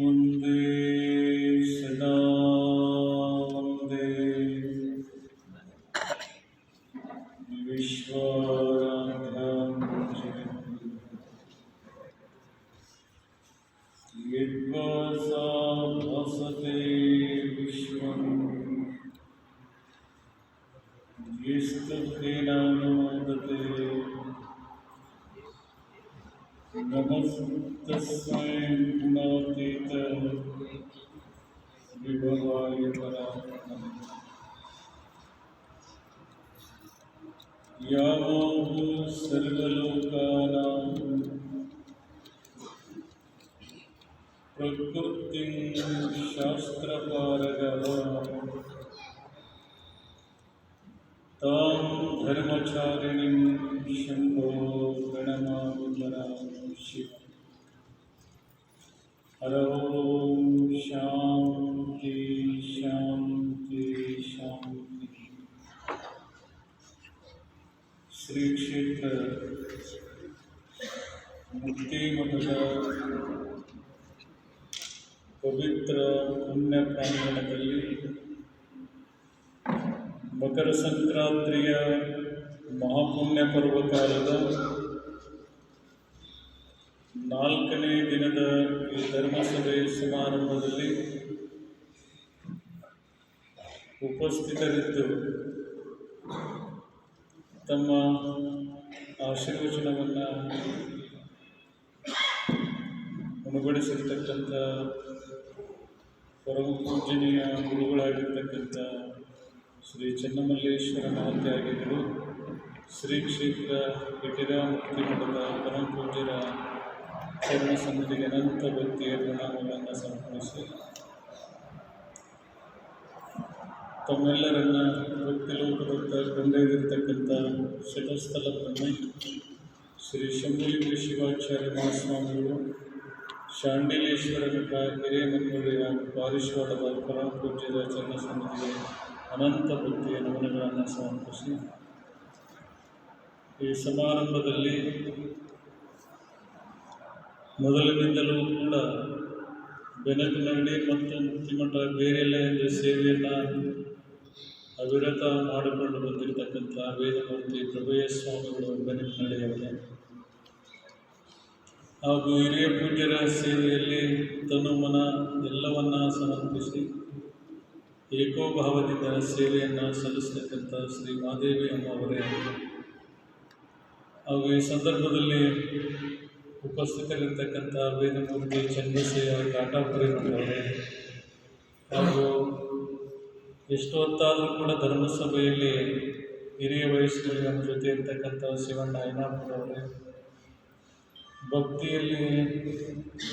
वन्दे सदा वन्दे विश्वाराध्यां यद्वासा भासते विश्वं यस्तुतेनानुमोदते नमस्तस्मै गुणातीत विभवाय परात्मने यावोः सर्वलोकानां प्रकृतिं शास्त्रपारगः तां धर्मचारिणीं शम्भो गणनामपरां शिव। हर ओं शांति शांति शांति। श्री क्षेत्र मुक्ति मठದ पवित्र पुण्य प्रांगणದಲ್ಲಿ मकर संक्रांतिಯ महापुण्य पर्वकालದ 4ನೇ ದಿನದ ಈ ಧರ್ಮಸಭೆ ಸಮಾರಂಭದಲ್ಲಿ ಉಪಸ್ಥಿತರಿದ್ದು ತಮ್ಮ ಆಶೀರ್ವಚನವನ್ನು ಉಣಬಡಿಸಿರ್ತಕ್ಕಂಥ ಪರಮ ಪೂಜನೀಯ ಗುರುಗಳಾಗಿರ್ತಕ್ಕಂಥ ಶ್ರೀ ಚನ್ನಮಲ್ಲೇಶ್ವರ ಮಹಾತ್ಯಾಗಿಗಳು, ಶ್ರೀ ಕ್ಷೇತ್ರ ಇಟಿರಾ ಮುಕ್ತಿ ಮಠದ ಪರಮ ಪೂಜ್ಯರ ಚರಣ ಸನ್ನಿಧಿಗೆ ಅನಂತ ಭಕ್ತಿಯ ಪ್ರಣಾಮಗಳನ್ನು ಸಮರ್ಪಿಸಿ ತಮ್ಮೆಲ್ಲರನ್ನ ಭಕ್ತಿಲೋಕದತ್ತ ಕೊಂಡೊಯ್ದಿರ್ತಕ್ಕಂಥ ಶತಸ್ಥಲ ಬ್ರಹ್ಮಿ ಶ್ರೀ ಶಂಭುಲಿಂಗ ಶಿವಾಚಾರ್ಯ ಮಹಾಸ್ವಾಮಿಗಳು, ಶಾಂಡಿಲೇಶ್ವರ ಮಠ ಹಿರೇಮನ್ನೂರು ಹಾಗೂ ಪಾರಿಶ್ವಾಡದ ಪರಮ ಪೂಜ್ಯರ ಚರಣ ಸನ್ನಿಧಿಗೆ ಅನಂತ ಭಕ್ತಿಯ ನಮನಗಳನ್ನು ಸಮರ್ಪಿಸಿ ಈ ಸಮಾರಂಭದಲ್ಲಿ ಮೊದಲಿನಿಂದಲೂ ಕೂಡ ಬೆನಕನಹಳ್ಳಿ ಮತ್ತು ಮುಕ್ತಿಮಠ ಬೇರೆಲ್ಲ ಸೇವೆಯನ್ನು ಅವಿರತ ಮಾಡಿಕೊಂಡು ಬಂದಿರತಕ್ಕಂಥ ವೇದಮೂರ್ತಿ ಪ್ರಭುಯ್ಯ ಸ್ವಾಮಿಗಳು ಬೆನಕನಹಳ್ಳಿಯವರೇ ಹಾಗೂ ಹಿರಿಯ ಪೂಜ್ಯರ ಸೇವೆಯಲ್ಲಿ ತನು ಮನ ಎಲ್ಲವನ್ನ ಸಮರ್ಪಿಸಿ ಏಕೋಭಾವದಿಂದ ಸೇವೆಯನ್ನು ಸಲ್ಲಿಸತಕ್ಕಂಥ ಶ್ರೀ ಮಾದೇವಿ ಅಮ್ಮವರೇ ಹಾಗೂ ಈ ಸಂದರ್ಭದಲ್ಲಿ ಉಪಸ್ಥಿತರಿರ್ತಕ್ಕಂಥ ವೇದಮೂರ್ತಿ ಚಂದ್ರಸೇಯ ಕಾಟಾಪುರಿನವರೇ ಹಾಗೂ ಎಷ್ಟು ಹೊತ್ತಾದರೂ ಕೂಡ ಧರ್ಮಸಭೆಯಲ್ಲಿ ಹಿರಿಯ ವಯಸ್ಸಿನಲ್ಲಿ ನಮ್ಮ ಜೊತೆ ಇರ್ತಕ್ಕಂಥ ಶಿವಣ್ಣ ಐನಾಪುರವರೇ, ಭಕ್ತಿಯಲ್ಲಿ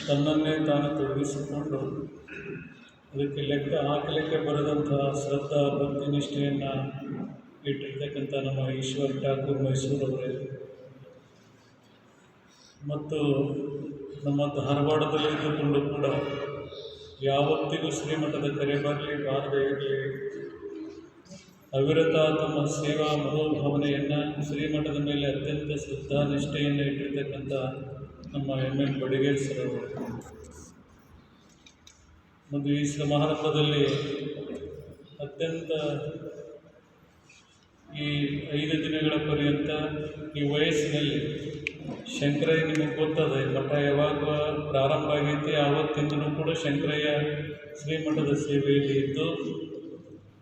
ತನ್ನನ್ನೇ ತಾನು ತೊಡಗಿಸಿಕೊಂಡು ಅದಕ್ಕೆ ಲೆಕ್ಕ ಹಾಕಲಿಕ್ಕೆ ಬರದಂತಹ ಶ್ರದ್ಧಾ ಭಕ್ತಿ ನಿಷ್ಠೆಯನ್ನು ಇಟ್ಟಿರ್ತಕ್ಕಂಥ ನಮ್ಮ ಈಶ್ವರ್ ಠಾಕೂರ್ ಮೈಸೂರವರೇ ಮತ್ತು ನಮ್ಮ ಧಾರವಾಡದಲ್ಲಿದ್ದುಕೊಂಡು ಕೂಡ ಯಾವತ್ತಿಗೂ ಶ್ರೀಮಠದ ಕರೆ ಬರಲಿ ಬಾರದೇ ಇರಲಿ ಅವಿರತ ತಮ್ಮ ಸೇವಾ ಮನೋಭಾವನೆಯನ್ನು ಶ್ರೀಮಠದ ಮೇಲೆ ಅತ್ಯಂತ ಶ್ರದ್ಧಾ ನಿಷ್ಠೆಯನ್ನು ಇಟ್ಟಿರ್ತಕ್ಕಂಥ ನಮ್ಮ MM ಬಡಿಗೇರ್ ಸರ್ ಅವರು ಮತ್ತು ಈ ಸಮಾರಂಭದಲ್ಲಿ ಅತ್ಯಂತ ಈ 5 ದಿನಗಳ ಪರ್ಯಂತ ಈ ವಯಸ್ಸಿನಲ್ಲಿ ಶಂಕರಯ್ಯ ನಿಮಗೆ ಗೊತ್ತದೆ, ಮಠ ಯಾವಾಗ ಪ್ರಾರಂಭ ಆಗೈತಿ ಆವತ್ತಿಂದಲೂ ಕೂಡ ಶಂಕರಯ್ಯ ಶ್ರೀಮಠದ ಸೇವೆಯಲ್ಲಿ ಇದ್ದು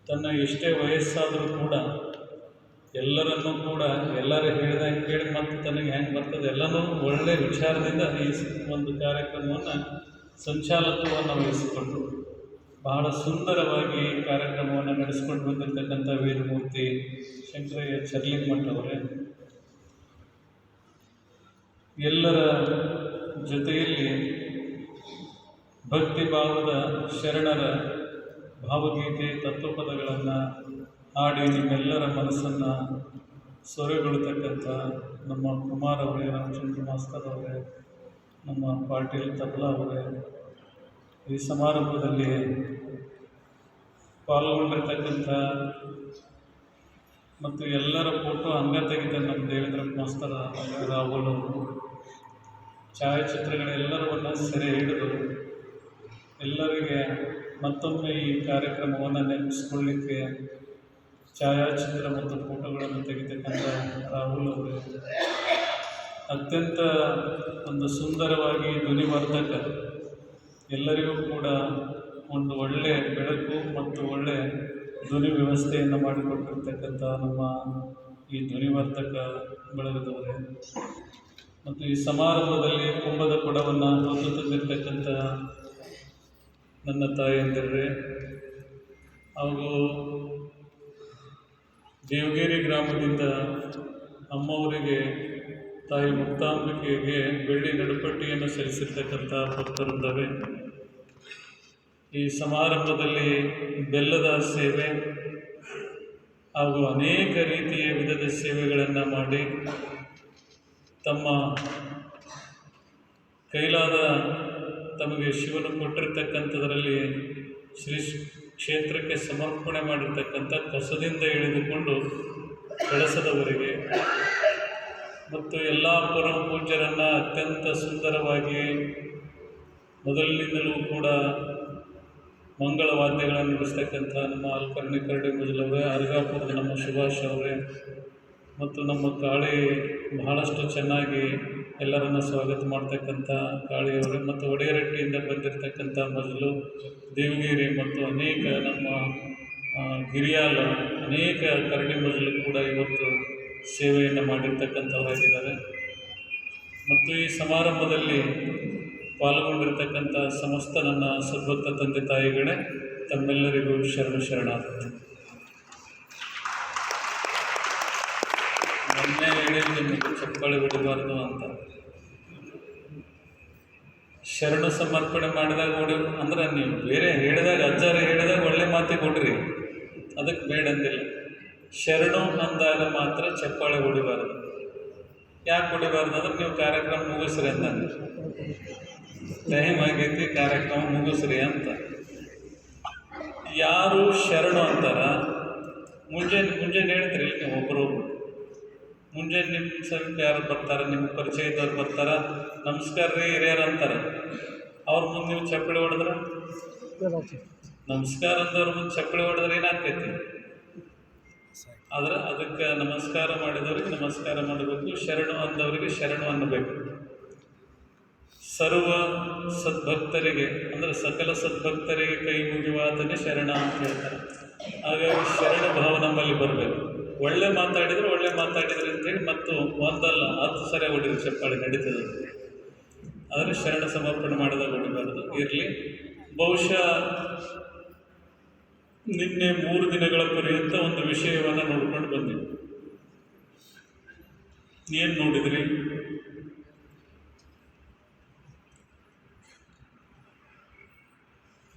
ತನ್ನ ಎಷ್ಟೇ ವಯಸ್ಸಾದರೂ ಕೂಡ ಎಲ್ಲರನ್ನೂ ಕೂಡ ಎಲ್ಲರೂ ಹೇಳ್ದಂಗೆ ಕೇಳಿ ಮತ್ತು ತನಗೆ ಹೆಂಗೆ ಬರ್ತದೆ ಎಲ್ಲನೂ ಒಳ್ಳೆಯ ವಿಚಾರದಿಂದ ಈ ಒಂದು ಕಾರ್ಯಕ್ರಮವನ್ನು ಸಂಚಾಲಕವನ್ನು ವಹಿಸಿಕೊಂಡು ಬಹಳ ಸುಂದರವಾಗಿ ಕಾರ್ಯಕ್ರಮವನ್ನು ನಡೆಸಿಕೊಂಡು ಬಂದಿರತಕ್ಕಂಥ ವೇದಮೂರ್ತಿ ಶಂಕರಯ್ಯ ಚರ್ಲಿಂಗಮಠ ಅವರೇ ಎಲ್ಲರ ಜೊತೆಯಲ್ಲಿ ಭಕ್ತಿ ಭಾವದ ಶರಣರ ಭಾವಗೀತೆ ತತ್ವಪದಗಳನ್ನು ಹಾಡಿ ನಿಮ್ಮೆಲ್ಲರ ಮನಸ್ಸನ್ನು ಸೊರೆಗೊಳ್ತಕ್ಕಂಥ ನಮ್ಮ ಕುಮಾರ್ ಅವರೇ, ರಾಮಚಂದ್ರ ಮಾಸ್ತರ್ ಅವರೇ, ನಮ್ಮ ಪಾಟೀಲ್ ತಬ್ಲಾ ಅವರೇ ಈ ಸಮಾರಂಭದಲ್ಲಿ ಪಾಲ್ಗೊಂಡಿರ್ತಕ್ಕಂಥ ಮತ್ತು ಎಲ್ಲರ ಫೋಟೋ ಹಂಗೆ ತೆಗಿತಾರೆ ನಮ್ಮ ದೇವೇಂದ್ರ ಮಾಸ್ತರ್ ರಾಹುಲ್ ಅವರು ಛಾಯಾಚಿತ್ರಗಳೆಲ್ಲರನ್ನ ಸೆರೆ ಹಿಡಿದು ಎಲ್ಲರಿಗೆ ಮತ್ತೊಮ್ಮೆ ಈ ಕಾರ್ಯಕ್ರಮವನ್ನು ನೆನಪಿಸ್ಕೊಳ್ಳಿಕ್ಕೆ ಛಾಯಾಚಿತ್ರ ಮತ್ತು ಫೋಟೋಗಳನ್ನು ತೆಗಿತಕ್ಕಂಥ ರಾಹುಲ್ ಅವರು ಅತ್ಯಂತ ಒಂದು ಸುಂದರವಾಗಿ ಧ್ವನಿವರ್ಧಕ, ಎಲ್ಲರಿಗೂ ಕೂಡ ಒಂದು ಒಳ್ಳೆಯ ಬೆಳಕು ಮತ್ತು ಒಳ್ಳೆಯ ಧ್ವನಿ ವ್ಯವಸ್ಥೆಯನ್ನು ಮಾಡಿಕೊಟ್ಟಿರ್ತಕ್ಕಂಥ ನಮ್ಮ ಈ ಧ್ವನಿವರ್ಧಕ ಬಳಗದವರೇ ಮತ್ತು ಈ ಸಮಾರಂಭದಲ್ಲಿ ಕುಂಭದ ಕೊಡವನ್ನು ಹೊತ್ತು ತಂದಿರತಕ್ಕಂಥ ನನ್ನ ತಾಯಂದಿರೇ ಹಾಗೂ ದೇವಗಿರಿ ಗ್ರಾಮದಿಂದ ಅಮ್ಮವರಿಗೆ ತಾಯಿ ಮುಕ್ತಾಂಬಿಕೆಗೆ ಬೆಳ್ಳಿ ನಡುಪಟ್ಟಿಯನ್ನು ಸಲ್ಲಿಸಿರ್ತಕ್ಕಂಥ ಭಕ್ತರಿದ್ದಾವೆ. ಈ ಸಮಾರಂಭದಲ್ಲಿ ಬೆಲ್ಲದ ಸೇವೆ ಹಾಗೂ ಅನೇಕ ರೀತಿಯ ವಿಧದ ಸೇವೆಗಳನ್ನು ಮಾಡಿ ತಮ್ಮ ಕೈಲಾದ ತಮಗೆ ಶಿವನು ಕೊಟ್ಟಿರ್ತಕ್ಕಂಥದ್ರಲ್ಲಿ ಶ್ರೀ ಕ್ಷೇತ್ರಕ್ಕೆ ಸಮರ್ಪಣೆ ಮಾಡಿರ್ತಕ್ಕಂಥ ಕಸದಿಂದ ಇಳಿದುಕೊಂಡು ಕಳಸದವರೆಗೆ ಮತ್ತು ಎಲ್ಲ ಪರಮ ಪೂಜ್ಯರನ್ನು ಅತ್ಯಂತ ಸುಂದರವಾಗಿ ಮೊದಲಿನಿಂದಲೂ ಕೂಡ ಮಂಗಳವಾದ್ಯಗಳನ್ನು ನುಡಿಸ್ತಕ್ಕಂಥ ನಮ್ಮ ಅಲ್ಕರ್ಣಿ ಕರಡಿ ಮುಜಲವರೇ, ಅರ್ಗಾಪುರದ ನಮ್ಮ ಸುಭಾಷ್ ಅವರೇ ಮತ್ತು ನಮ್ಮ ಕಾಳಿ ಬಹಳಷ್ಟು ಚೆನ್ನಾಗಿ ಎಲ್ಲರನ್ನು ಸ್ವಾಗತ ಮಾಡ್ತಕ್ಕಂಥ ಕಾಳಿಯವರೇ ಮತ್ತು ಒಡೆಯರಟ್ಟಿಯಿಂದ ಬಂದಿರತಕ್ಕಂಥ ಮಜಲು ದೇವಗಿರಿ ಮತ್ತು ಅನೇಕ ನಮ್ಮ ಗಿರಿಯಾಲ ಅನೇಕ ಕರಡಿ ಮಜಲು ಕೂಡ ಇವತ್ತು ಸೇವೆಯನ್ನು ಮಾಡಿರ್ತಕ್ಕಂಥವರಾಗಿದ್ದಾರೆ. ಮತ್ತು ಈ ಸಮಾರಂಭದಲ್ಲಿ ಪಾಲ್ಗೊಂಡಿರ್ತಕ್ಕಂಥ ಸಮಸ್ತ ನನ್ನ ಸದ್ಭಕ್ತ ತಂದೆ ತಾಯಿಗಳೇ, ತಮ್ಮೆಲ್ಲರಿಗೂ ಶರಣಾರ್ಥಿ. ಮೊನ್ನೆ ಹೇಳಿದ ನಿಮಗೆ ಚಪ್ಪಾಳೆ ಬಿಡಬಾರ್ದು ಅಂತ. ಶರಣ ಸಮರ್ಪಣೆ ಮಾಡಿದಾಗ ನೋಡಿ ಅಂದ್ರೆ ನೀವು ಬೇರೆ ಹೇಳಿದಾಗ ಅಜ್ಜಾರ ಹೇಳಿದಾಗ ಒಳ್ಳೆ ಮಾತಿ ಕೊಡ್ರಿ, ಅದಕ್ಕೆ ಬೇಡ ಅಂದಿಲ್ಲ. ಶರಣು ಅಂದಾಗ ಮಾತ್ರ ಚಪ್ಪಾಳೆ ಹೊಡಿಬಾರ್ದು. ಯಾಕೆ ಹೊಡಿಬಾರ್ದು ಅಂದ್ರೆ ನೀವು ಕಾರ್ಯಕ್ರಮ ಮುಗಿಸ್ರಿ ಅಂತ, ಟೈಮ್ ಆಗೈತಿ ಕಾರ್ಯಕ್ರಮ ಮುಗಿಸ್ರಿ ಅಂತ. ಯಾರು ಶರಣು ಅಂತಾರ ಮುಂಜಾನೆ ಹೇಳ್ತೀರಿ ಇಲ್ಲಿ ನೀವು ಒಬ್ಬರು ಮುಂಜಾನೆ ನಿಮ್ಮ ಸಮೀಪ ಯಾರು ಬರ್ತಾರೆ, ನಿಮ್ಮ ಪರಿಚಯ ಇದ್ದವ್ರು ಬರ್ತಾರೆ, ನಮಸ್ಕಾರ ರೀ ಹಿರಿಯರು ಅಂತಾರೆ. ಅವ್ರ ಮುಂದೆ ನೀವು ಚಪ್ಪಳಿ ಹೊಡೆದ್ರೆ, ನಮಸ್ಕಾರ ಅಂದವ್ರ ಮುಂದೆ ಚಪ್ಪಳಿ ಹೊಡೆದ್ರೆ ಏನಾಗ್ತೈತಿ? ಆದರೆ ಅದಕ್ಕೆ ನಮಸ್ಕಾರ ಮಾಡಿದವ್ರಿಗೆ ನಮಸ್ಕಾರ ಮಾಡಬೇಕು, ಶರಣು ಅಂದವರಿಗೆ ಶರಣು ಅನ್ನಬೇಕು. ಸರ್ವ ಸದ್ಭಕ್ತರಿಗೆ ಅಂದರೆ ಸಕಲ ಸದ್ಭಕ್ತರಿಗೆ ಕೈ ಮುಗಿವಾತನೇ ಶರಣ ಅಂತ ಹೇಳ್ತಾರೆ. ಹಾಗಾಗಿ ಶರಣ ಭಾವ ನಮ್ಮಲ್ಲಿ ಬರಬೇಕು. ಒಳ್ಳೆ ಮಾತಾಡಿದ್ರೆ ಅಂತೇಳಿ ಮತ್ತು ಒಂದಲ್ಲ 10 ಸರಿ ಹೊಡಿದ್ರೆ ಚಪ್ಪಾಳಿ ನಡೀತದೆ. ಆದರೆ ಶರಣ ಸಮರ್ಪಣೆ ಮಾಡಿದಾಗ ಹೊಡಿಬಾರ್ದು. ಇರಲಿ. ಬಹುಶಃ ನಿನ್ನೆ 3 ದಿನಗಳ ಪರ್ಯಂತ ಒಂದು ವಿಷಯವನ್ನು ನೋಡ್ಕೊಂಡು ಬಂದಿದ್ವಿ. ಏನು ನೋಡಿದ್ರಿ?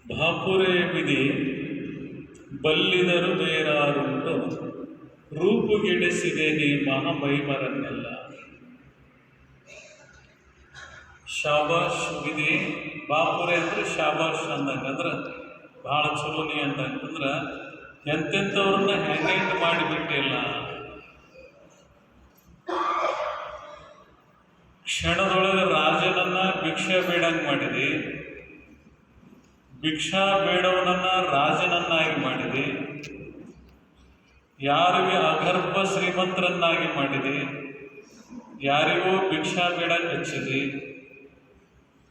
ಬಾಪುರೆ ವಿಧಿ ಬಲ್ಲಿದರು ಬೇರಾರುಂಟು, ರೂಪುಗೆಡಿಸಿದೆ ನೀ ಮಹಾಮೈಮರನ್ನೆಲ್ಲ. ಶಾಬಾಷ್ ವಿಧಿ ಬಾಪುರೆ ಅಂದರೆ ಶಾಬಾಷ್ ಅಂದಂಗೆ, ಅಂದ್ರೆ ಭಾಳ ಚಲೋನಿ ಅಂತಂದ್ರೆ ಎಂತೆಂಥವ್ರನ್ನ ಹೆಂಗೆ ಮಾಡಿಬಿಟ್ಟಿಲ್ಲ. ಕ್ಷಣದೊಳಗೆ ರಾಜನನ್ನ ಭಿಕ್ಷಾ ಬೇಡಂಗೆ ಮಾಡಿದೆ, ಭಿಕ್ಷಾ ಬೇಡವನನ್ನ ರಾಜನನ್ನಾಗಿ ಮಾಡಿದೆ, ಯಾರಿಗೆ ಅಗರ್ಭ ಶ್ರೀಮಂತರನ್ನಾಗಿ ಮಾಡಿದೆ, ಯಾರಿಗೋ ಭಿಕ್ಷಾ ಬೇಡಕ್ಕೆ ಹಚ್ಚಿದೆ,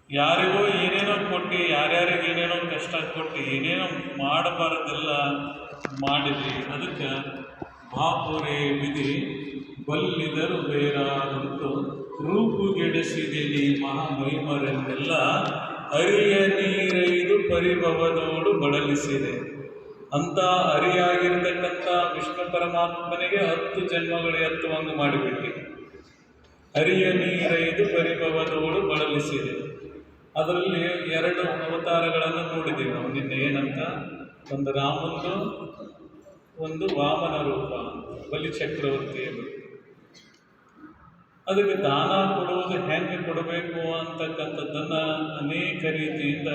ಯಾರಿಗೋ ಏನೇನೋ ಕೊಟ್ಟು ಯಾರ್ಯಾರಿಗೆ ಏನೇನೋ ಕಷ್ಟ ಕೊಟ್ಟು ಏನೇನೋ ಮಾಡಬಾರದೆಲ್ಲ ಮಾಡಿದೆ. ಅದಕ್ಕೆ ಬಾಪುರೆ ವಿಧಿ ಬಲ್ಲಿದರು ಬೇರಾರುಂಟು, ರೂಪುಗೆಡಿಸಿದೆ ಮಹಾಮೈಮರೆಂದೆಲ್ಲ, ಅರಿಯ ನೀರೈದು ಪರಿಭವದೋಡು ಬಳಲಿಸಿದೆ. ಅಂತ ಅರಿಯಾಗಿರ್ತಕ್ಕಂಥ ವಿಷ್ಣು ಪರಮಾತ್ಮನಿಗೆ 10 ಜನ್ಮಗಳು ಎತ್ತುವಂಗೆ ಮಾಡಿಬಿಟ್ಟು ಅರಿಯ ನೀರೈದು ಪರಿಭವದೋಡು ಬಳಲಿಸಿದೆ. ಅದರಲ್ಲಿ 2 ಅವತಾರಗಳನ್ನು ನೋಡಿದ್ದೀವಿ ನಾವು ನಿನ್ನೆ. ಏನಂತ? ಒಂದು ರಾಮಂದು, ಒಂದು ವಾಮನ ರೂಪ, ಬಲಿ ಚಕ್ರವರ್ತಿಯಲ್ಲಿ. ಅದಕ್ಕೆ ದಾನ ಕೊಡುವುದು ಹೆಂಗೆ ಕೊಡಬೇಕು ಅಂತಕ್ಕಂಥದ್ದನ್ನು ಅನೇಕ ರೀತಿಯಿಂದ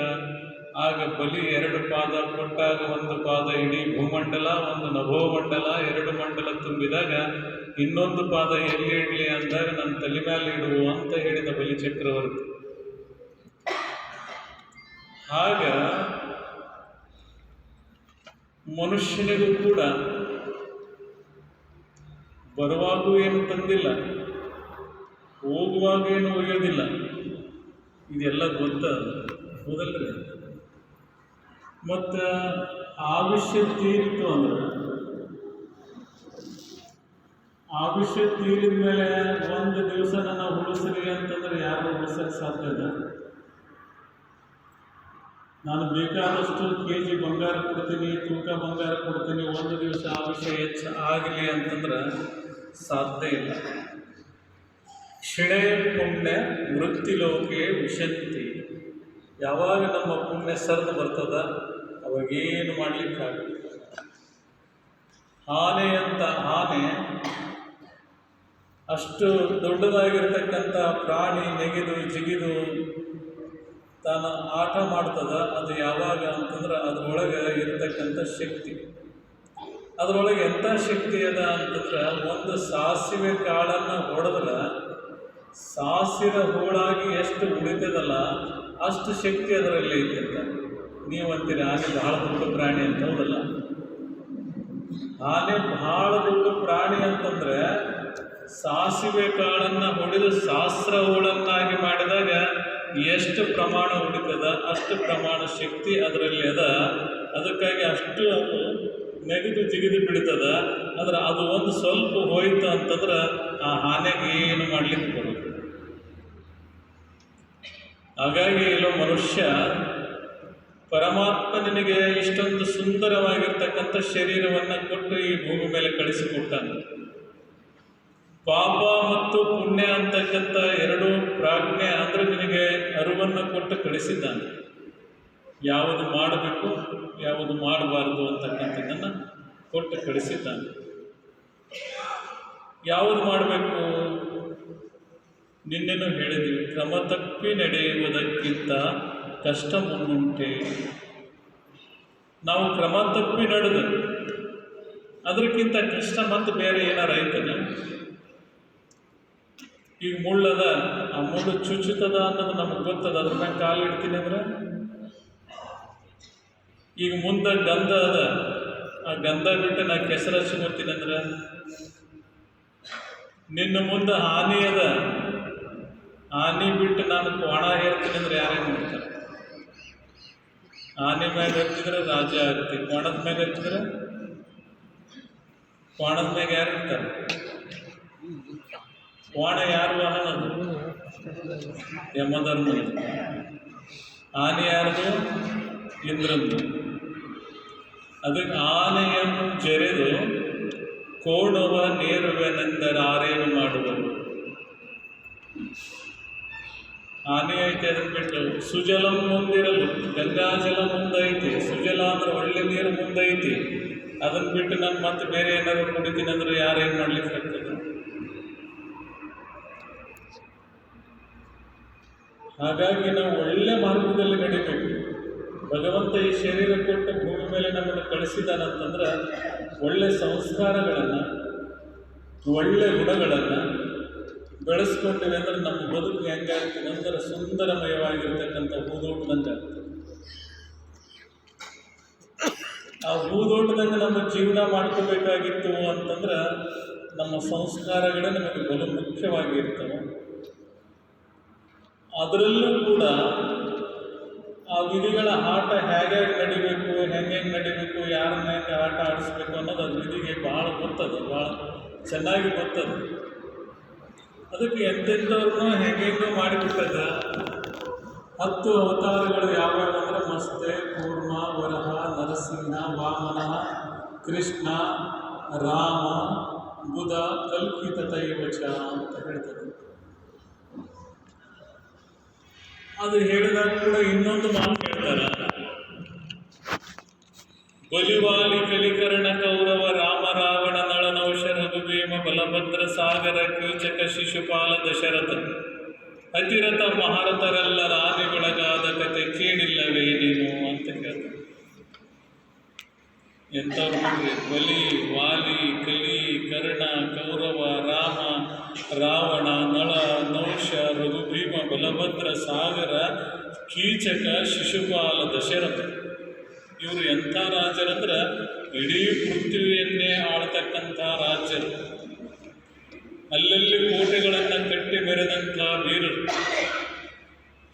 ಆಗ ಬಲಿ 2 ಪಾದ ಕೊಟ್ಟಾಗ, ಒಂದು ಪಾದ ಇಡೀ ಭೂಮಂಡಲ, ಒಂದು ನಭೋಮಂಡಲ, 2 ಮಂಡಲ ತುಂಬಿದಾಗ ಇನ್ನೊಂದು ಪಾದ ಎಲ್ಲಿ ಇಡಲಿ ಅಂದಾಗ ನನ್ನ ತಲೆ ಮೇಲೆ ಇಡುವು ಅಂತ ಹೇಳಿದ ಬಲಿ ಚಕ್ರವರ್ತಿ. ಆಗ ಮನುಷ್ಯನಿಗೂ ಕೂಡ ಬರುವಾಗೂ ಏನು ತಂದಿಲ್ಲ, ಹೋಗುವಾಗ ಏನು ಒಯ್ಯೋದಿಲ್ಲ, ಇದೆಲ್ಲ ಗೊತ್ತ ಹೌದಲ್ರಿ? ಮತ್ತು ಆಯುಷ್ಯ ತೀರಿತು ಅಂದ್ರೆ, ಆಯುಷ್ಯ ತೀರಿದ ಮೇಲೆ ಒಂದು ದಿವಸ ನಾವು ಉಳಿಸ್ರಿ ಅಂತಂದ್ರೆ ಯಾರು ಉಳಿಸಕ್ಕೆ ಸಾಧ್ಯ ಇಲ್ಲ. ನಾನು ಬೇಕಾದಷ್ಟು KG ಬಂಗಾರ ಕೊಡ್ತೀನಿ, ತೂಕ ಬಂಗಾರ ಕೊಡ್ತೀನಿ, ಒಂದು ದಿವಸ ಆಯುಷ್ಯ ಹೆಚ್ಚು ಆಗಲಿ ಅಂತಂದ್ರೆ ಸಾಧ್ಯ ಇಲ್ಲ. ಕ್ಷಣೆ ಪುಣ್ಯ ವೃತ್ತಿಲೋಕೆ ವಿಶಂತಿ. ಯಾವಾಗ ನಮ್ಮ ಪುಣ್ಯ ಸರಿದು ಬರ್ತದ ಅವಾಗೇನು ಮಾಡಲಿಕ್ಕಾಗಲ್ಲ. ಆನೆ ಅಂತ ಆನೆ ಅಷ್ಟು ದೊಡ್ಡದಾಗಿರ್ತಕ್ಕಂಥ ಪ್ರಾಣಿ ನೆಗೆದು ಜಿಗಿದು ತಾನು ಆಟ ಮಾಡ್ತದ. ಅದು ಯಾವಾಗ ಅಂತಂದ್ರೆ ಅದರೊಳಗೆ ಇರತಕ್ಕಂಥ ಶಕ್ತಿ, ಅದರೊಳಗೆ ಎಂಥ ಶಕ್ತಿ ಅದ ಅಂತಂದ್ರೆ, ಒಂದು ಸಾಸಿವೆ ಕಾಳನ್ನು ಹೊಡೆದ್ರೆ ಸಾಸಿರ ಹೋಳಾಗಿ ಎಷ್ಟು ಉಳಿತದಲ್ಲ ಅಷ್ಟು ಶಕ್ತಿ ಅದರಲ್ಲಿ ಐತೆ ಅಂತ ನೀವು ಅಂತೀರಿ. ಆನೆ ಬಹಳ ದೊಡ್ಡ ಪ್ರಾಣಿ ಅಂತ, ಹೌದಲ್ಲ? ಆನೆ ಬಹಳ ದೊಡ್ಡ ಪ್ರಾಣಿ ಅಂತಂದ್ರೆ ಸಾಸಿವೆ ಕಾಳನ್ನು ಹೊಡೆದು ಸಹಸ್ರ ಹೋಳನ್ನಾಗಿ ಮಾಡಿದಾಗ ಎಷ್ಟು ಪ್ರಮಾಣ ಉಳಿತದ ಅಷ್ಟು ಪ್ರಮಾಣ ಶಕ್ತಿ ಅದರಲ್ಲಿ ಅದ. ಅದಕ್ಕಾಗಿ ಅಷ್ಟು ಅದು ನೆಗೆದು ಜಿಗಿದು ಬಿಡ್ತದ. ಆದ್ರೆ ಅದು ಒಂದು ಸ್ವಲ್ಪ ಹೋಯ್ತು ಅಂತಂದ್ರೆ ಆ ಆನೆಗೆ ಏನು ಮಾಡ್ಲಿಕ್ಕೆ ಬರೋದು. ಹಾಗಾಗಿ ಇಲ್ಲೋ ಮನುಷ್ಯ ಪರಮಾತ್ಮ ನಿನಗೆ ಇಷ್ಟೊಂದು ಸುಂದರವಾಗಿರ್ತಕ್ಕಂಥ ಶರೀರವನ್ನು ಕೊಟ್ಟು ಈ ಭೂಮಿ ಮೇಲೆ ಕಳಿಸಿಕೊಟ್ಟಾನೆ. ಪಾಪ ಮತ್ತು ಪುಣ್ಯ ಅಂತಕ್ಕಂಥ ಎರಡು ಪ್ರಾಜ್ಞೆ ಅಂದರೆ ನಿನಗೆ ಅರಿವನ್ನು ಕೊಟ್ಟು ಕಳಿಸಿದ್ದಾನೆ. ಯಾವುದು ಮಾಡಬೇಕು ಯಾವುದು ಮಾಡಬಾರ್ದು ಅಂತಕ್ಕಂಥದ್ದನ್ನು ಕೊಟ್ಟು ಕಳಿಸಿದ್ದಾನೆ. ಯಾವುದು ಮಾಡಬೇಕು? ನಿನ್ನೆನೂ ಹೇಳಿದ್ವಿ, ಕ್ರಮ ತಪ್ಪಿ ನಡೆಯುವುದಕ್ಕಿಂತ ಕಷ್ಟ ಮುನ್ನುಂಟೆ. ನಾವು ಕ್ರಮ ತಪ್ಪಿ ನಡೆದು ಅದಕ್ಕಿಂತ ಕಷ್ಟ ಮತ್ತು ಬೇರೆ ಏನಾರು ಐತನ? ಈಗ ಮುಳ್ಳದ, ಆ ಮುಳ್ಳು ಚುಚ್ಚುತ್ತದ ಅನ್ನೋದು ನಮಗೆ ಗೊತ್ತದ, ಅದ್ರ ಮ್ಯಾಗ ಕಾಲು ಇಡ್ತೀನಿ ಅಂದ್ರೆ. ಈಗ ಮುಂದೆ ಗಂಧ ಅದ, ಆ ಗಂಧ ಬಿಟ್ಟು ನಾ ಕೆಸರು ಹಚ್ಕೊತೀನಿ ಅಂದ್ರೆ. ನಿನ್ನ ಮುಂದೆ ಹಾನಿ ಅದ, ಆನೆ ಬಿಟ್ಟು ನಾನು ಕೋಣ ಹೇರ್ತೀನಿ ಅಂದ್ರೆ ಯಾರೇನು ಮಾಡ್ತಾರೆ? ಆನೆ ಮ್ಯಾಗ ಹತ್ತಿದ್ರೆ ರಾಜ ಆಗ್ತಿ, ಕೋಣದ ಮ್ಯಾಗ ಹತ್ತಿದ್ರೆ ಕೋಣದ ಮ್ಯಾಗ ಯಾರು ಇರ್ತಾರೆ? ಕೋಣ ಯಾರು ವಾಹನ? ಯಮಧರ್ಮದ. ಆನೆ ಯಾರ್ದು? ಇಂದ್ರಂದು. ಅದಕ್ಕೆ ಆನೆಯನ್ನು ಜರೆದು ಕೋಣವ ನೇರುವೆನೆಂದರಾರೇನು ಮಾಡುವರು? ಆನೆ ಐತೆ, ಅದನ್ನು ಬಿಟ್ಟು ಸುಜಲಂ ಮುಂದಿರಲು, ಗಂಗಾಜಲ ಮುಂದೈತಿ. ಸುಜಲ ಅಂದ್ರೆ ಒಳ್ಳೆ ನೀರು ಮುಂದೈತಿ. ಅದನ್ನು ಬಿಟ್ಟು ನಾನು ಮತ್ತೆ ಬೇರೆ ಏನಾದ್ರು ಕುಡಿತೀನಿ ಅಂದ್ರೆ ಯಾರೇನು ಮಾಡ್ಲಿಕ್ಕೆ ಆಗ್ತದೆ? ಹಾಗಾಗಿ ನಾವು ಒಳ್ಳೆ ಮಾರ್ಗದಲ್ಲಿ ನಡಿಬೇಕು. ಭಗವಂತ ಈ ಶರೀರ ಕೊಟ್ಟು ಭೂಮಿ ಮೇಲೆ ನಮ್ಮನ್ನು ಕಳಿಸಿದಾನಂತಂದ್ರೆ ಒಳ್ಳೆ ಸಂಸ್ಕಾರಗಳನ್ನು, ಒಳ್ಳೆ ಗುಣಗಳನ್ನು ಬೆಳೆಸ್ಕೊಂಡಿವೆ ಅಂದರೆ ನಮ್ಮ ಬದುಕು ಹೆಂಗಾಗ್ತದೆ ಅಂದರೆ ಸುಂದರಮಯವಾಗಿರ್ತಕ್ಕಂಥ ಹೂದೋಟದಂಗೆ ಆಗ್ತದೆ. ಆ ಹೂದೋಟದಂಗೆ ನಮ್ಮ ಜೀವನ ಮಾಡ್ಕೋಬೇಕಾಗಿತ್ತು ಅಂತಂದ್ರೆ ನಮ್ಮ ಸಂಸ್ಕಾರಗಳೇ ನಮಗೆ ಬಲು ಮುಖ್ಯವಾಗಿರ್ತವೆ. ಅದರಲ್ಲೂ ಕೂಡ ಆ ವಿಧಿಗಳ ಆಟ ಹೇಗೆ ನಡಿಬೇಕು, ಹೆಂಗೆ ನಡಿಬೇಕು, ಯಾರನ್ನ ಹೆಂಗೆ ಆಟ ಆಡಿಸ್ಬೇಕು ಅನ್ನೋದು ಅದು ವಿಧಿಗೆ ಭಾಳ ಗೊತ್ತದ, ಭಾಳ ಚೆನ್ನಾಗಿ ಗೊತ್ತದ. ಅದಕ್ಕೆ ಎಂತೆಂಥವ್ರನ್ನೂ ಹೆಂಗೆಂಗೋ ಮಾಡಿಬಿಟ್ಟದ. 10 ಅವತಾರಗಳು ಯಾವ್ಯಾವ ಅಂದರೆ ಮಸ್ತೆ, ಕೂರ್ಮ, ವರಹ, ನರಸಿಂಹ, ವಾಮನ, ಕೃಷ್ಣ, ರಾಮ, ಬುಧ, ಕಲ್ಕಿ ತಥೈವಚ ಅಂತ ಹೇಳ್ತದೆ. ಅದು ಹೇಳಿದಾಗ ಕೂಡ ಇನ್ನೊಂದು ಮಾತು ಹೇಳ್ತಾರೆ, ಬಲಿವಾಲಿ ಕಲಿಕರ್ಣ ಕೌರವ ರಾಮ ರಾವಣ ನಳನೌಷ ರಘುಭೀಮ ಬಲಭದ್ರ ಸಾಗರ ಕೀಚಕ ಶಿಶುಪಾಲ ದಶರಥ ಅತಿರಥ ಮಹಾರಥರೆಲ್ಲರ ಆನೆಗೊಳಗಾದ ಕತೆ ಕೇಳಿಲ್ಲವೇ ನೀನು ಅಂತ ಹೇಳ್ತಾರೆ. ಎಂಥವ್ರು ನೋಡ್ರಿ, ಬಲಿ, ವಾಲಿ, ಕಲಿ, ಕರ್ಣ, ಕೌರವ, ರಾಮ, ರಾವಣ, ನಳ, ನೌಷ, ರಘುಭೀಮ, ಬಲಭದ್ರ, ಸಾಗರ, ಕೀಚಕ, ಶಿಶುಪಾಲ, ದಶರಥ ಇವರು ಎಂಥ ರಾಜರಂದ್ರೆ ಇಡೀ ಪೃಥ್ವಿಯನ್ನೇ ಆಳ್ತಕ್ಕಂಥ ರಾಜ್ಯರು. ಅಲ್ಲಲ್ಲಿ ಕೋಟೆಗಳನ್ನು ಕಟ್ಟಿ ಬೆರೆದಂಥ ವೀರರು.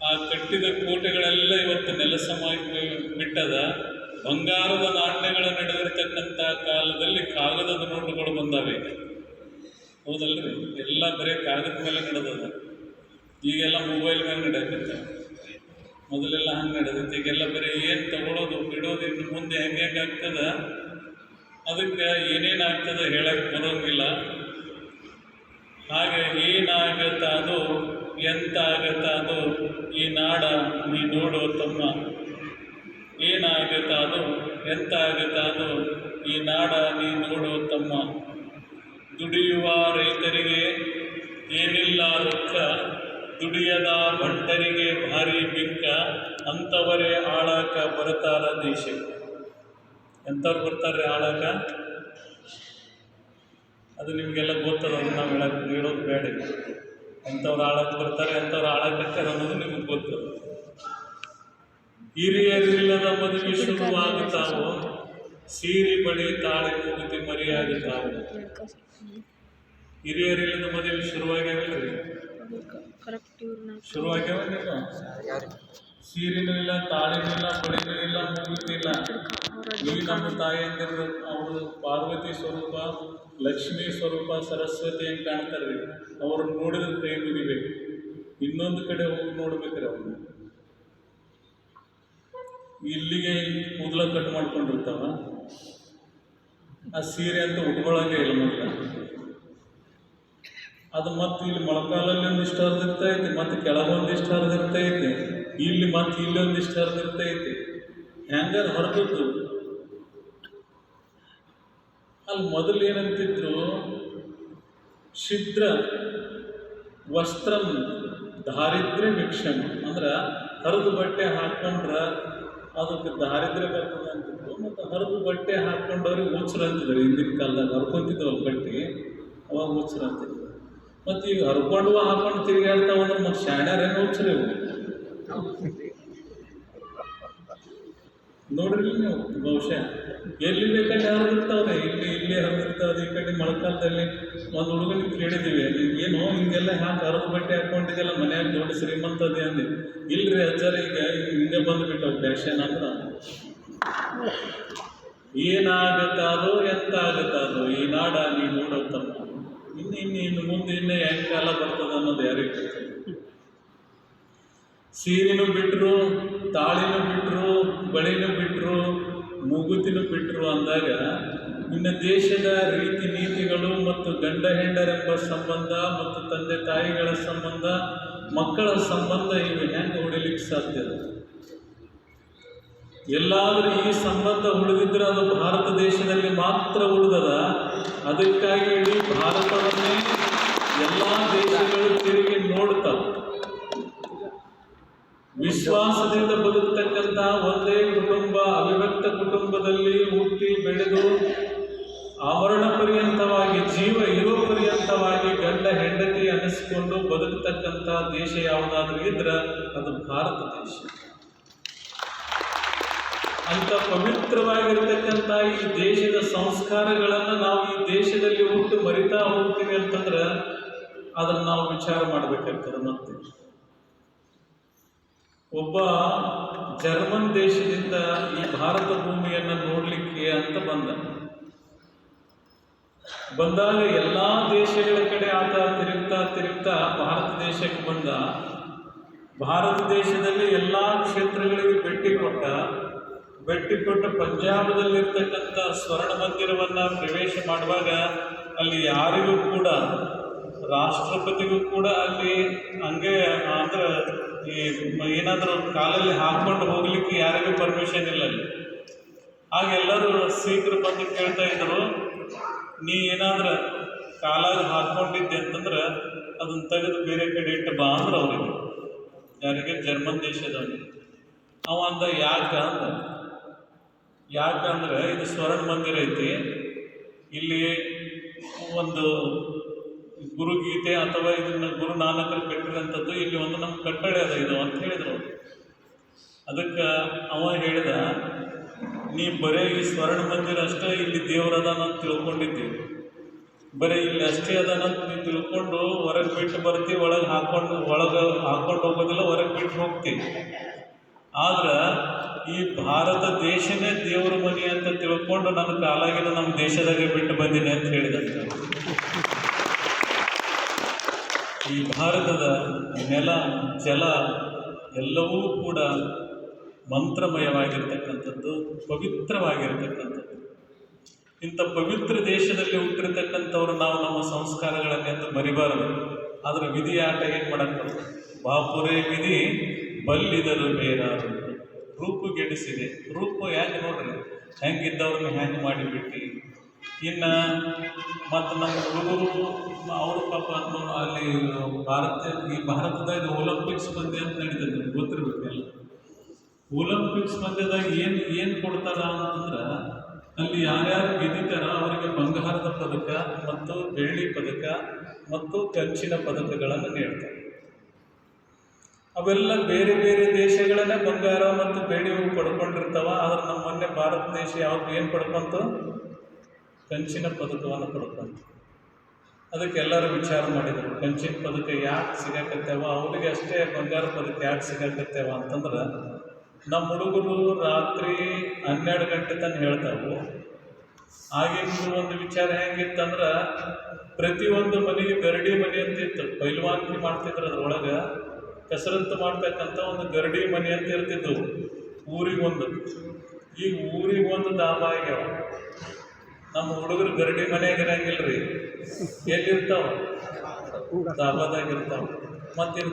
ಆ ಕಟ್ಟಿದ ಕೋಟೆಗಳೆಲ್ಲ ಇವತ್ತು ನೆಲಸಮಾಗಿ ಬಿಟ್ಟದ. ಬಂಗಾರದ ನಾಣ್ಯಗಳು ನಡೆದಿರ್ತಕ್ಕಂಥ ಕಾಲದಲ್ಲಿ ಕಾಗದದ ನೋಟುಗಳು ಬಂದಾವೆ. ಹೌದಲ್ರಿ? ಎಲ್ಲ ಬರೀ ಕಾಗದ ಮೇಲೆ ನಡೆದದ. ಈಗೆಲ್ಲ ಮೊಬೈಲ್ ಮೇಲೆ ನಡೆಯುತ್ತೆ. ಮೊದಲೆಲ್ಲ ಹಂಗೆ ನಡೆದೈತೆ. ಈಗೆಲ್ಲ ಬರೀ ಏನು ತಗೊಳ್ಳೋದು ಬಿಡೋದು, ಇನ್ನು ಮುಂದೆ ಹೆಂಗೆ ಆಗ್ತದ, ಅದಕ್ಕೆ ಏನೇನಾಗ್ತದೆ ಹೇಳಕ್ಕೆ ಬರೋಂಗಿಲ್ಲ. ಹಾಗೆ ಏನಾಗತ್ತ ಅದು, ಎಂತ ಆಗತ್ತ ಅದು, ಈ ನಾಡ ನೀ ನೋಡೋ ತಮ್ಮ. ಏನಾಗತ್ತ ಅದು, ಎಂತ ಆಗತ್ತ ಅದು, ಈ ನಾಡ ನೀ ನೋಡೋ ತಮ್ಮ. ದುಡಿಯುವ ರೈತರಿಗೆ ಏನಿಲ್ಲ ದುಃಖ, ದುಡಿಯದ ಬಂಟರಿಗೆ ಭಾರಿ ಬಿಕ್ಕ, ಅಂಥವರೇ ಆಳಾಕ ಬರ್ತಾರ ದೇಶಕ್ಕೆ. ಎಂಥವ್ರು ಬರ್ತಾರೆ ಆಳಾಕ? ಅದು ನಿಮಗೆಲ್ಲ ಗೊತ್ತದ. ಅದು ನಾವು ಹೇಳೋದು ಬೇಡ. ಎಂಥವ್ರು ಆಳಕ್ಕೆ ಬರ್ತಾರೆ, ಎಂಥವ್ರು ಆಳಕ್ಕೆ ಅನ್ನೋದು ನಿಮಗೆ ಗೊತ್ತದ. ಹಿರಿಯರಿಲ್ಲದ ಮದುವೆ ಶುರುವಾಗುತ್ತಾವು, ಸೀರೆ ಬಳಿ ತಾಳಿ ಮೂಗುತಿ ಮರಿಯಾಗುತ್ತಾವು. ಹಿರಿಯರಿಲ್ಲದ ಮದುವೆ ಶುರುವಾಗ್ಯಾವಲ್ರಿ? ಶುರುವಾಗ್ಯಾವ. ಸೀರೆನೂ ಇಲ್ಲ, ತಾಳಿನೂ ಇಲ್ಲ, ಬಳಿನೂ ಇಲ್ಲ, ಮೂಗುತಿ ಇಲ್ಲ. ಈ ನಮ್ಮ ತಾಯಿಯಂದಿರು ಅವರು ಪಾರ್ವತಿ ಸ್ವರೂಪ, ಲಕ್ಷ್ಮೀ ಸ್ವರೂಪ, ಸರಸ್ವತಿ ಅಂತ ಕಾಣ್ತಾರೆ. ಅವ್ರನ್ನ ನೋಡಿದ್ರೆ ಕೈ ಮುಗಿಬೇಕು. ಇನ್ನೊಂದು ಕಡೆ ಹೋಗಿ ನೋಡ್ಬೇಕ್ರಿ ಅವ್ರನ್ನ. ಇಲ್ಲಿಗೆ ಕೂದಲ ಕಟ್ ಮಾಡ್ಕೊಂಡಿರ್ತಾವ. ಆ ಸೀರೆ ಅಂತ ಉಟ್ಕೊಳ್ಳೋಂಗೆ ಇಲ್ಲ ಮೊದಲ. ಅದು ಮತ್ತು ಇಲ್ಲಿ ಮೊಳಕಾಲಲ್ಲಿ ಒಂದಿಷ್ಟು ಹರಿದಿರ್ತೈತಿ, ಮತ್ತು ಕೆಳಗೊಂದಿಷ್ಟು ಹರಿದಿರ್ತೈತಿ, ಇಲ್ಲಿ ಮತ್ತು ಇಲ್ಲೊಂದಿಷ್ಟು ಹರಿದಿರ್ತೈತಿ. ಹ್ಯಾಂಗರ್ ಹೊರದದ್ದು ಅಲ್ಲಿ ಮೊದಲು ಏನಂತಿದ್ರು, ಶಿದ್ರ ವಸ್ತ್ರಂ ದಾರಿದ್ರ್ಯ ಭಿಕ್ಷಂ, ಅಂದ್ರೆ ಹರಿದು ಬಟ್ಟೆ ಹಾಕ್ಕೊಂಡ್ರೆ ಅದಕ್ಕೆ ದಾರಿದ್ರ್ಯ ಬರ್ತದೆ ಅಂತಿದ್ರು. ಮತ್ತು ಹರಿದು ಬಟ್ಟೆ ಹಾಕ್ಕೊಂಡವ್ರಿಗೆ ಹುಚ್ಚರು ಅಂತಿದ್ರು. ಹಿಂದಿನ ಕಾಲದಾಗ ಹರ್ಕೊಂತಿದ್ದವಲ್ಲ ಬಟ್ಟೆ, ಅವಾಗ ಹುಚ್ಚರು ಅಂತಿದ್ರು. ಮತ್ತು ಈಗ ಹರ್ಕೊಂಡು ಹಾಕೊಂಡು ತಿರುಗಾಡ್ತಾವಂದ್ರೆ ಮತ್ತು ಶಾಣ್ಯಾರೇನು ಹುಚ್ಚರು ಇವು. ನೋಡ್ರಿ ನೀವು ಬಹುಶಃ ಎಲ್ಲಿ ಬೇಕಲ್ಲಿ ಹರಿದಿರ್ತಾವ್ರೆ. ಇಲ್ಲಿ ಹರಿದಿರ್ತಾವೆ. ಈ ಕಡೆ ಮಳೆಗಾಲದಲ್ಲಿ ಒಂದು ಹುಡುಗನಿಗೆ ಕೇಳಿದ್ದೀವಿ, ಏನು ಹಿಂಗೆಲ್ಲ ಹ್ಯಾಂಗೆ ಹರಿದು ಬಟ್ಟೆ ಹಾಕ್ಕೊಂಡಿದ್ದೆಲ್ಲ ಮನ್ಯಾಗ ದೊಡ್ಡ ಶ್ರೀಮಂತದೇ ಅಂದೆ. ಇಲ್ರಿ ಅಜ್ಜರ, ಈಗ ಹಿಂಗೆ ಬಂದುಬಿಟ್ಟವು ಫ್ಯಾಷನ್ ಅಂದ್ರೆ. ಏನಾಗತ್ತದೋ ಎಂತ ಆಗತ್ತದೋ, ಈ ನಾಡ ನೀ ನೋಡತ್ತಮ್ಮ. ಇನ್ನು ಮುಂದೆ ಹೆಂಗೆ ಕಾಲ ಬರ್ತದೆ ಅನ್ನೋದು ಯಾರಿಗೆ ಗೊತ್ತಿಲ್ಲ. ಸೀರೆನೂ ಬಿಟ್ಟರು, ತಾಳಿನೂ ಬಿಟ್ಟರು, ಬಳಿನೂ ಬಿಟ್ಟರು, ಮೂಗುತಿನೂ ಬಿಟ್ಟರು ಅಂದಾಗ ಇನ್ನು ದೇಶದ ರೀತಿ ನೀತಿಗಳು ಮತ್ತು ಗಂಡ ಹೆಂಡರೆಂಬ ಸಂಬಂಧ ಮತ್ತು ತಂದೆ ತಾಯಿಗಳ ಸಂಬಂಧ, ಮಕ್ಕಳ ಸಂಬಂಧ ಇವು ಹೆಂಗೆ ಹೊಡಿಲಿಕ್ಕೆ ಸಾಧ್ಯ? ಎಲ್ಲಾದರೂ ಈ ಸಂಬಂಧ ಉಳಿದಿದ್ರೆ ಅದು ಭಾರತ ದೇಶದಲ್ಲಿ ಮಾತ್ರ ಉಳಿದದ. ಅದಕ್ಕಾಗಿ ಇಡೀ ಭಾರತವನ್ನೇ ಎಲ್ಲ ದೇಶಗಳು ತಿರುಗಿ ನೋಡ್ತಾವೆ. ವಿಶ್ವಾಸದಿಂದ ಬದುಕತಕ್ಕಂಥ ಒಂದೇ ಕುಟುಂಬ, ಅವಿಭಕ್ತ ಕುಟುಂಬದಲ್ಲಿ ಹುಟ್ಟಿ ಬೆಳೆದು ಆವರಣ ಪರ್ಯಂತವಾಗಿ, ಜೀವ ಇರೋ ಪರ್ಯಂತವಾಗಿ ಗಂಡ ಹೆಂಡತಿ ಅನಿಸ್ಕೊಂಡು ಬದುಕತಕ್ಕಂಥ ದೇಶ ಯಾವುದಾದ್ರೂ ಇದ್ರೆ ಅದು ಭಾರತ ದೇಶ. ಅಂತ ಪವಿತ್ರವಾಗಿರ್ತಕ್ಕಂಥ ಈ ದೇಶದ ಸಂಸ್ಕಾರಗಳನ್ನು ನಾವು ಈ ದೇಶದಲ್ಲಿ ಹುಟ್ಟು ಮರಿತಾ ಹೋಗ್ತೀವಿ ಅಂತಂದ್ರೆ ಅದನ್ನು ನಾವು ವಿಚಾರ ಮಾಡಬೇಕಾಗ್ತದೆ. ಮತ್ತೆ ಒಬ್ಬ ಜರ್ಮನ್ ದೇಶದಿಂದ ಈ ಭಾರತ ಭೂಮಿಯನ್ನು ನೋಡಲಿಕ್ಕೆ ಅಂತ ಬಂದಾಗ ಎಲ್ಲ ದೇಶಗಳ ಕಡೆ ಆತ ತಿರುಗ್ತಾ ಭಾರತ ದೇಶಕ್ಕೆ ಬಂದ. ಭಾರತ ದೇಶದಲ್ಲಿ ಎಲ್ಲ ಕ್ಷೇತ್ರಗಳಿಗೆ ಭೇಟಿ ಕೊಟ್ಟ ಪಂಜಾಬದಲ್ಲಿರ್ತಕ್ಕಂಥ ಸ್ವರ್ಣ ಮಂದಿರವನ್ನು ಪ್ರವೇಶ ಮಾಡುವಾಗ ಅಲ್ಲಿ ಯಾರಿಗೂ ಕೂಡ, ರಾಷ್ಟ್ರಪತಿಗೂ ಕೂಡ ಅಲ್ಲಿ ಹಂಗೆ ಅಂದ್ರೆ ಈ ಏನಾದರೂ ಕಾಲಲ್ಲಿ ಹಾಕ್ಕೊಂಡು ಹೋಗ್ಲಿಕ್ಕೆ ಯಾರಿಗೂ ಪರ್ಮಿಷನ್ ಇಲ್ಲ ಅಲ್ಲಿ. ಹಾಗೆಲ್ಲರೂ ಸೀಕರು ಬಂದು ಕೇಳ್ತಾ ಇದ್ರು, ನೀ ಏನಾದ್ರೆ ಕಾಲಾಗ ಹಾಕ್ಕೊಂಡಿದ್ದೆ ಅಂತಂದ್ರೆ ಅದನ್ನು ತೆಗೆದು ಬೇರೆ ಕಡೆ ಇಟ್ಟು ಬಾ ಅಂದ್ರೆ ಅವ್ರಿಗೆ, ಯಾರಿಗೆ? ಜರ್ಮನ್ ದೇಶದವನಿಗೆ. ಅವ ಅಂದ ಯಾಕಂದ್ರೆ ಇದು ಸ್ವರ್ಣ ಮಂದಿರ ಐತಿ, ಇಲ್ಲಿ ಒಂದು ಗುರುಗೀತೆ ಅಥವಾ ಇದನ್ನು ಗುರು ನಾನಕರು ಕಟ್ಟಿರೋಂಥದ್ದು, ಇಲ್ಲಿ ಒಂದು ನಮ್ಮ ಕಟ್ಟಳೆ ಅದ ಇದು ಅಂತ ಹೇಳಿದ್ರು. ಅದಕ್ಕೆ ಅವ ಹೇಳಿದ, ನೀ ಬರೀ ಈ ಸ್ವರ್ಣ ಮಂದಿರ ಅಷ್ಟೇ ಇಲ್ಲಿ ದೇವರದಾನ ಅಂತ ತಿಳ್ಕೊಂಡಿದ್ದೀವಿ, ಬರೀ ಇಲ್ಲಿ ಅಷ್ಟೇ ಅದಾನಂತ ನೀವು ತಿಳ್ಕೊಂಡು ಹೊರಗೆ ಬಿಟ್ಟು ಬರ್ತೀವಿ, ಒಳಗೆ ಹಾಕ್ಕೊಂಡು ಹೋಗೋದಿಲ್ಲ, ಹೊರಗೆ ಬಿಟ್ಟು ಹೋಗ್ತೀವಿ. ಆದ್ರೆ ಈ ಭಾರತ ದೇಶನೇ ದೇವರ ಮನೆ ಅಂತ ತಿಳ್ಕೊಂಡು ನನ್ನ ಕಾಲಾಗಿನ ನಮ್ಮ ದೇಶದಾಗೆ ಬಿಟ್ಟು ಬಂದಿನಿ ಅಂತ ಹೇಳಿದಂತೆ. ಈ ಭಾರತದ ನೆಲ ಜಲ ಎಲ್ಲವೂ ಕೂಡ ಮಂತ್ರಮಯವಾಗಿರ್ತಕ್ಕಂಥದ್ದು, ಪವಿತ್ರವಾಗಿರ್ತಕ್ಕಂಥದ್ದು. ಇಂಥ ಪವಿತ್ರ ದೇಶದಲ್ಲಿ ಹುಟ್ಟಿರ್ತಕ್ಕಂಥವ್ರು ನಾವು ನಮ್ಮ ಸಂಸ್ಕಾರಗಳನ್ನೆಂದು ಮರಿಬಾರದು. ಆದರೆ ವಿಧಿ ಆಟ ಏನು ಮಾಡಕ್ಕೆ ಬಾಪುರೇ ವಿಧಿ ಬಲ್ಲಿದರು ಬೇರಾರು ರೂಪುಗೆಡಿಸಿದೆ. ರೂಪ ಹೆಂಗೆ ನೋಡ್ರಿ, ಹೆಂಗಿದ್ದವ್ರನ್ನ ಹೆಂಗೆ ಮಾಡಿಬಿಟ್ಟು. ಇನ್ನು ಮತ್ತು ನಮ್ಮ ಹುಡುಗರು ಅವರು ಪಾಪ ಅಲ್ಲಿ ಈ ಭಾರತದಾಗ ಒಲಿಂಪಿಕ್ಸ್ ಪಂದ್ಯ ಅಂತ ನಡೀತದೆ, ಗೊತ್ತಿರ್ಬೇಕೆಲ್ಲ. ಒಲಿಂಪಿಕ್ಸ್ ಪಂದ್ಯದಾಗ ಏನು ಕೊಡ್ತಾರ ಅಂತಂದ್ರೆ, ಅಲ್ಲಿ ಯಾರ್ಯಾರು ಗೆದ್ದಿತಾರ ಅವರಿಗೆ ಬಂಗಾರದ ಪದಕ ಮತ್ತು ಬೆಳ್ಳಿ ಪದಕ ಮತ್ತು ಕಂಚಿನ ಪದಕಗಳನ್ನು ನೀಡ್ತಾರೆ. ಅವೆಲ್ಲ ಬೇರೆ ಬೇರೆ ದೇಶಗಳನ್ನೇ ಬಂಗಾರ ಮತ್ತು ಬೆಳ್ಳಿಯು ಪಡ್ಕೊಂಡಿರ್ತಾವ. ಆದ್ರೆ ನಮ್ಮ ಮೊನ್ನೆ ಭಾರತ ದೇಶ ಯಾವ್ದು ಏನು ಪಡ್ಕೊಂತು? ಕಂಚಿನ ಪದಕವನ್ನು ಪಡ್ಕೊಂತು. ಅದಕ್ಕೆ ಎಲ್ಲರೂ ವಿಚಾರ ಮಾಡಿದರು, ಕಂಚಿನ ಪದಕ ಯಾಕೆ ಸಿಗಾಕತ್ತೇವ, ಅವ್ರಿಗೆ ಅಷ್ಟೇ ಬಂಗಾರ ಪದಕ ಯಾಕೆ ಸಿಗಾಕತ್ತೇವ ಅಂತಂದ್ರೆ, ನಮ್ಮ ಹುಡುಗರು ರಾತ್ರಿ 12 ಗಂಟೆ ತನಕ ಹೇಳ್ತಾವು. ಆಗಿನ ಒಂದು ವಿಚಾರ ಹೆಂಗಿತ್ತಂದ್ರೆ, ಪ್ರತಿಯೊಂದು ಮನೆಗೆ ಗರಡಿ ಮನೆ ಅಂತ ಇತ್ತು, ಪೈಲ್ವಾನ್ಕಿ ಮಾಡ್ತಿದ್ರು. ಅದ್ರೊಳಗೆ ಕಸರತ್ತು ಮಾಡ್ತಕ್ಕಂಥ ಒಂದು ಗರಡಿ ಮನೆ ಅಂತ ಇರ್ತಿದ್ದವು ಊರಿಗೊಂದು. ಈಗ ಊರಿಗೊಂದು ದಾಬಾ ಆಗ್ಯಾವ. ನಮ್ಮ ಹುಡುಗರು ಗರಡಿ ಮನೆಯಾಗ ಇರಂಗಿಲ್ಲ ರೀ, ಎಲ್ಲಿರ್ತಾವ? ದಾಬಾದಾಗಿರ್ತಾವ. ಮತ್ತಿನ್ನು